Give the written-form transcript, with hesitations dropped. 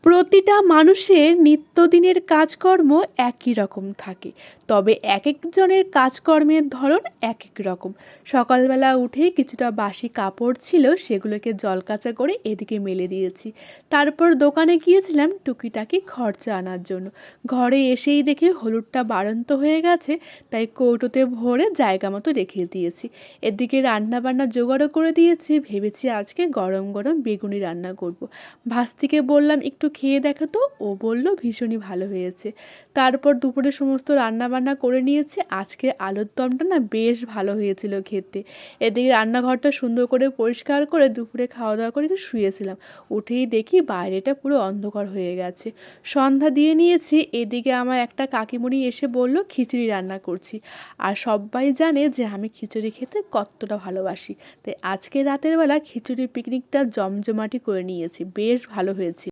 প্রতিটা মানুষের নিত্যদিনের কাজকর্ম একই রকম থাকে, তবে এক একজনের কাজকর্মের ধরন এক এক রকম। সকালবেলা উঠেই কিছুটা বাসি কাপড় ছিল, সেগুলোকে জলকাচা করে এদিকে মেলে দিয়েছি। তারপর দোকানে গিয়েছিলাম টুকিটাকি খরচা আনার জন্য। ঘরে এসেই দেখি হলুদটা বাড়ন্ত হয়ে গেছে, তাই কৌটোতে ভরে জায়গা মতো রেখে দিয়েছি। এদিকে রান্না বান্না জোগাড়ও করে দিয়েছি, ভেবেছি আজকে গরম গরম বেগুনি রান্না করব। ভাস্তিকে বললাম একটু খেয়ে দেখো তো, ও বলল ভীষণই ভালো হয়েছে। তারপর দুপুরে সমস্ত রান্না বান্না করে নিয়েছি। আজকে আলুর দমটা না বেশ ভালো হয়েছিল খেতে। এদিকে রান্নাঘরটা সুন্দর করে পরিষ্কার করে দুপুরে খাওয়া দাওয়া করে একটু শুয়েছিলাম। উঠেই দেখি বাইরেটা পুরো অন্ধকার হয়ে গেছে। সন্ধ্যা দিয়ে নিয়েছি। এদিকে আমার একটা কাকিমুনি এসে বলল খিচুড়ি রান্না করছি। আর সবাই জানে যে আমি খিচুড়ি খেতে কতটা ভালোবাসি, তাই আজকে রাতের বেলা খিচুড়ি পিকনিকটা জমজমাটি করে নিয়েছি, বেশ ভালো হয়েছে।